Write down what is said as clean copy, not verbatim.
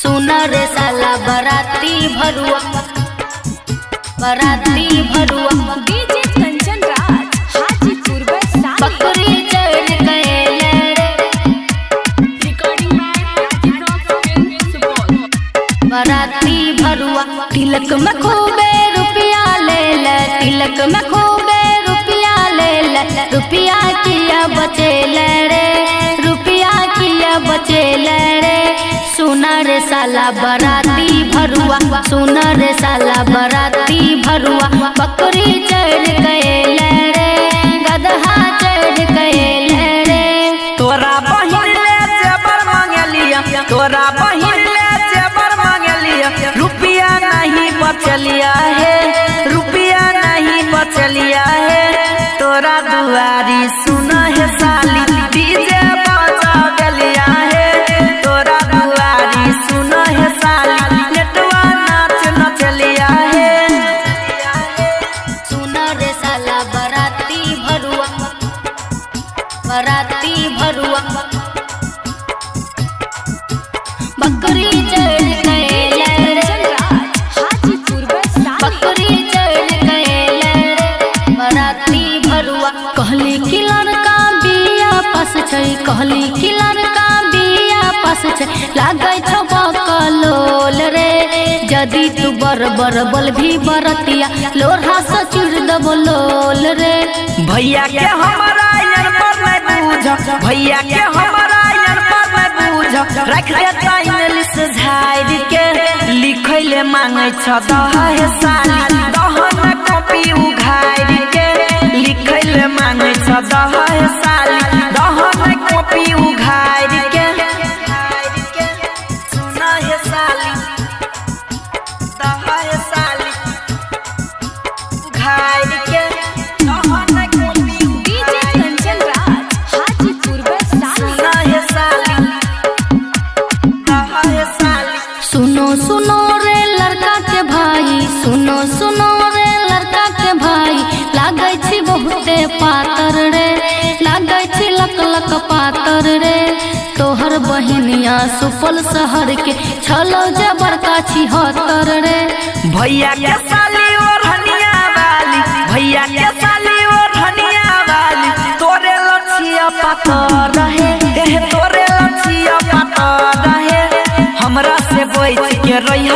सुना रे साला बराती भरुआ, बराती भरुआ। डीजे कंचन राज हाजीपुर वैशाली। बकरी चढ़ गए रिकॉर्डिंग बराती भरुआ। तिलक में खूबे रुपया ले ले, तिलक में खूबे रुपया ले ले, रुपया किया बचे ले रे, रुपया किया बचे ले रे। सुना रे साला बराती भरुआ, सुना रे साला बराती भरुआ। बकरी चढ़ गए रे, गदहा चढ़ गए रे। तोरा बहिन ले जेबर मांगलिया, तोरा बहिन ले जेबर मांगलिया, रुपया नहीं बचलिया है, रुपया नहीं बचलिया है। तोरा दुआरी सुना है साली डीजे बजा गलिया है, तोरा दुआरी सुना है साली नेटवा नाच नचलिया है। सुना रे साला बराती भरुआ, बराती भरुआ। बकरी चढ़ गए कंचन राज हाजीपुर वैशाली। बकरी चढ़ गए बराती भरुआ। कहली कि लड़का बिया पास छै, कहली कि लड़का बिया पास छै, लागै छौ बकलोल रे। यदि तू बर बल भी बरतिया, लोढ़ा से चुड़ दबो लोल रे। भैया के हमारा यार पर नहीं बूझ, भैया के हमारा यार पर नहीं बूझ, रख देता इंग्लिश झाड़ के लिखैले मांगे छ दहे साली, दहन कॉपी उघाड़ के लिखैले मांगे छ दहे साली, दहन कॉपी उघाड़ के। सुना है साली दहे साली उघाड़ के दहन कॉपी डीजे कंचन राज हाजीपुर वैशाली। सुना है साली दहे साली। सुनो सुनो रे लड़का के भाई, सुनो सुनो रे लड़का के भाई, लागै छी बहुते पातर रे, लागै छी लक लक पातर रे। तोहर बहिनिया सुपल शहर के छलो जे बड़का छी हतर रे। भैया के साली और हनिया वाली, भैया के साली और हनिया वाली, तोरे लछिया पातर रहे, तोरे लछिया पातर रहे। हमरा से बैठ के रही